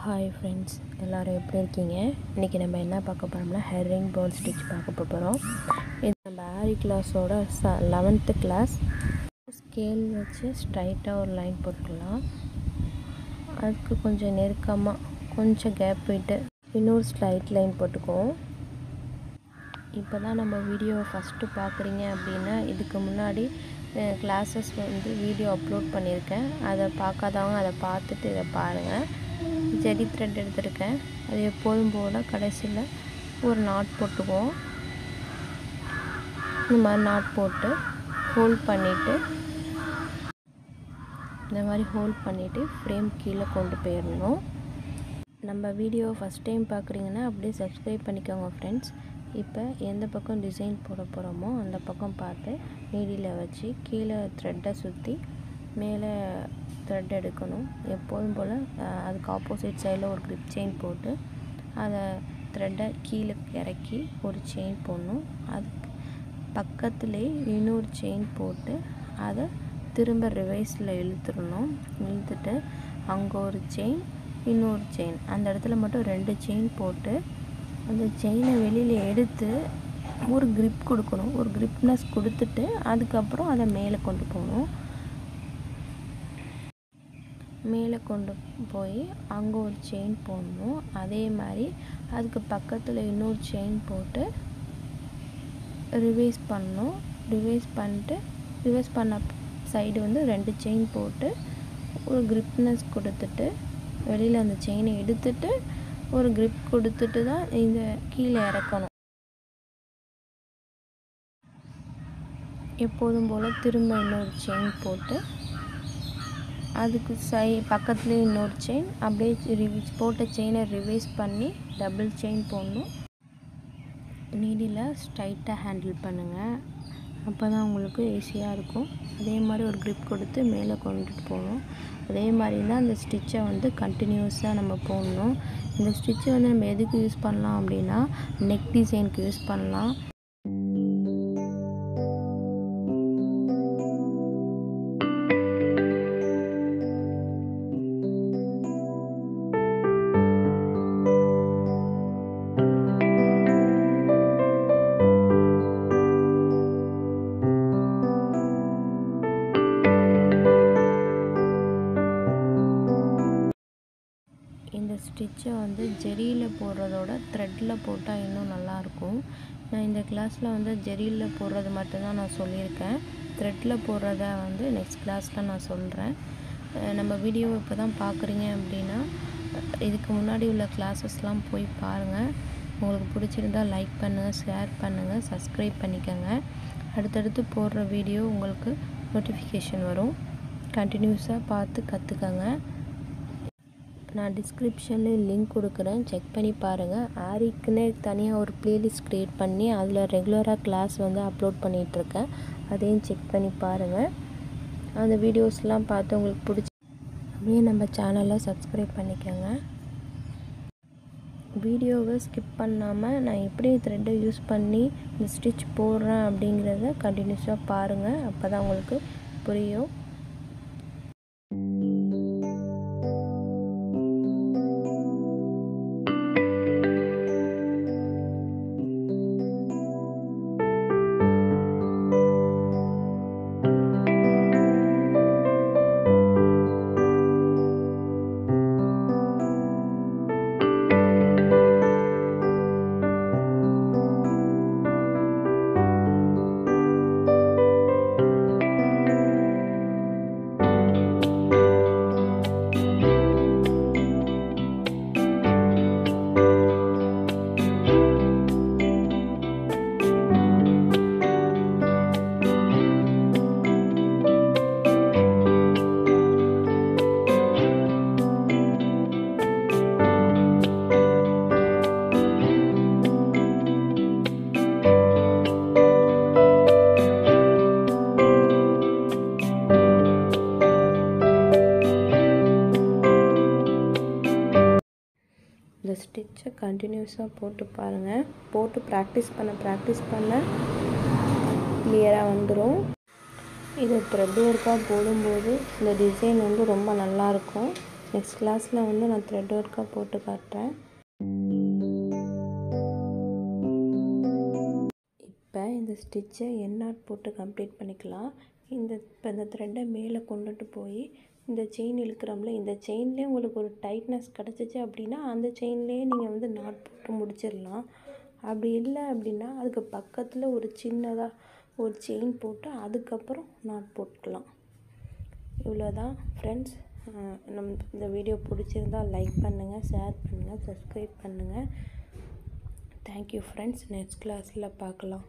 Hi friends, எல்லாரும் எப்படி இருக்கீங்க? இன்னைக்கு நம்ம என்ன பார்க்க போறோம்னா herringbone stitch பார்க்க போறோம். இது நம்ம aari கிளாஸோட 11th கிளாஸ். ஸ்கேல் வச்சு ஸ்ட்ரைட்டா ஒரு லைன் போட்டுக்கலாம். அதுக்கு கொஞ்சம் நெருக்கமா கொஞ்சம் கேப் விட்டு இன்னொரு ஸ்ட்ரைட் லைன் போட்டுக்குவோம். இப்போதான் நம்ம வீடியோ ஃபர்ஸ்ட் பார்க்குறீங்க அப்படினா இதுக்கு முன்னாடி கிளாसेस வந்து வீடியோ அப்லோட் பண்ணியிருக்கேன். அதை பார்க்காதவங்க அதை பார்த்துட்டு இதை பாருங்கள். ஜெரி த்ரெட் எடுத்துருக்கேன். அது எப்போதும் போல் கடைசியில் ஒரு நாட் போட்டுக்குவோம். இந்த மாதிரி நாட் போட்டு ஹோல்ட் பண்ணிவிட்டு இந்த மாதிரி ஹோல்ட் பண்ணிவிட்டு ஃப்ரேம் கீழே கொண்டு போயிடணும். நம்ம வீடியோ ஃபஸ்ட் டைம் பார்க்குறீங்கன்னா அப்படியே சப்ஸ்கிரைப் பண்ணிக்கோங்க ஃப்ரெண்ட்ஸ். இப்போ எந்த பக்கம் டிசைன் போட போகிறோமோ அந்த பக்கம் பார்த்து நீடியில் வச்சு கீழே த்ரெட்டை சுற்றி மேலே த்ரெட் எடுக்கணும். எப்போதும் போல் அதுக்கு ஆப்போசிட் சைடில் ஒரு கிரிப் செயின் போட்டு அதை த்ரெட்டை கீழே இறக்கி ஒரு செயின் போடணும். அதுக்கு பக்கத்துலேயே இன்னொரு செயின் போட்டு அதை திரும்ப ரிவைஸில் இழுத்துடணும். இழுத்துட்டு அங்கே ஒரு செயின் இன்னொரு செயின் அந்த இடத்துல மட்டும் 2 செயின் போட்டு அந்த செயினை வெளியில் எடுத்து ஒரு கிரிப் கொடுக்கணும். ஒரு கிரிப்னஸ் கொடுத்துட்டு அதுக்கப்புறம் அதை மேலே கொண்டு போகணும். மேலே கொண்டு போய் அங்கே ஒரு செயின் போடணும். அதே மாதிரி அதுக்கு பக்கத்தில் இன்னொரு செயின் போட்டு ரிவைஸ் பண்ணணும். ரிவைஸ் பண்ண சைடு வந்து 2 செயின் போட்டு ஒரு கிரிப்னஸ் கொடுத்துட்டு வெளியில் அந்த செயினை எடுத்துட்டு ஒரு கிரிப் கொடுத்துட்டு தான் இந்த கீழே இறக்கணும். எப்போதும் போல் திரும்ப இன்னொரு செயின் போட்டு அதுக்கு பக்கத்துலேயே இன்னொரு செயின் அப்படியே போட்ட செயினை ரிவைஸ் பண்ணி டபுள் செயின் போடணும். நீடியில் ஸ்ட்ரைட்டாக ஹேண்டில் பண்ணுங்கள். அப்போ தான் உங்களுக்கு ஈஸியாக இருக்கும். அதே மாதிரி ஒரு கிரிப் கொடுத்து மேலே கொண்டுட்டு போகணும். அதே மாதிரி தான் அந்த ஸ்டிச்சை வந்து கண்டினியூஸாக நம்ம போடணும். இந்த ஸ்டிச்சை வந்து நம்ம எதுக்கு யூஸ் பண்ணலாம் அப்படின்னா நெக் டிசைனுக்கு யூஸ் பண்ணலாம். இந்த ஸ்டிச்சை வந்து ஜெரியில் போடுறதோட த்ரெட்டில் போட்டால் இன்னும் நல்லாயிருக்கும். நான் இந்த கிளாஸில் வந்து ஜெரியில் போடுறது மட்டும்தான் நான் சொல்லியிருக்கேன். த்ரெட்டில் போடுறத வந்து நெக்ஸ்ட் கிளாஸில் நான் சொல்கிறேன். நம்ம வீடியோ இப்போ தான் பார்க்குறீங்க அப்படின்னா இதுக்கு முன்னாடி உள்ள கிளாஸஸ்லாம் போய் பாருங்கள். உங்களுக்கு பிடிச்சிருந்தால் லைக் பண்ணுங்கள், ஷேர் பண்ணுங்கள், சப்ஸ்கிரைப் பண்ணிக்கோங்க. அடுத்தடுத்து போடுற வீடியோ உங்களுக்கு நோட்டிஃபிகேஷன் வரும். கண்டினியூஸாக பார்த்து கற்றுக்கங்க. நான் டிஸ்கிரிப்ஷனில் லிங்க் கொடுக்குறேன், செக் பண்ணி பாருங்கள். ஆரிக்குன்னே தனியாக ஒரு ப்ளேலிஸ்ட் க்ரியேட் பண்ணி அதில் ரெகுலராக கிளாஸ் வந்து அப்லோட் பண்ணிகிட்ருக்கேன். அதையும் செக் பண்ணி பாருங்கள். அந்த வீடியோஸ்லாம் பார்த்து உங்களுக்கு பிடிச்சி அப்படியே நம்ம சேனலை சப்ஸ்கிரைப் பண்ணிக்கோங்க. வீடியோவை ஸ்கிப் பண்ணாமல் நான் எப்படி த்ரெட்டை யூஸ் பண்ணி இந்த ஸ்டிச் போடுறேன் அப்படிங்கிறத கண்டினியூஸாக பாருங்கள். அப்போ தான் உங்களுக்கு புரியும். இந்த ஸ்டிச்சை கண்டினியூஸாக போட்டு பாருங்கள். போட்டு ப்ராக்டிஸ் பண்ண கிளியராக வந்துடும். இதை த்ரெட் ஒர்க்காக போடும்போது இந்த டிசைன் வந்து ரொம்ப நல்லாயிருக்கும். நெக்ஸ்ட் கிளாஸில் வந்து நான் த்ரெட் ஒர்க்காக போட்டு காட்டுறேன். இப்போ இந்த ஸ்டிச்சை எண்ணாட் போட்டு கம்ப்ளீட் பண்ணிக்கலாம். இப்போ இந்த த்ரெட்டை மேலே கொண்டுட்டு போய் இந்த செயின் இழுக்கிறோம்ல, இந்த செயின்லேயே உங்களுக்கு ஒரு டைட்னஸ் கிடச்சிச்சு அப்படின்னா அந்த செயின்லேயே நீங்கள் வந்து நாட் போட்டு முடிச்சிடலாம். அப்படி இல்லை அப்படின்னா அதுக்கு பக்கத்தில் ஒரு சின்னதாக ஒரு செயின் போட்டு அதுக்கப்புறம் நாட் போட்டுக்கலாம். இவ்வளோதான் ஃப்ரெண்ட்ஸ். இந்த வீடியோ பிடிச்சிருந்தால் லைக் பண்ணுங்கள், ஷேர் பண்ணுங்கள், சப்ஸ்கிரைப் பண்ணுங்கள். Thank you friends. நெக்ஸ்ட் கிளாஸில் பார்க்கலாம்.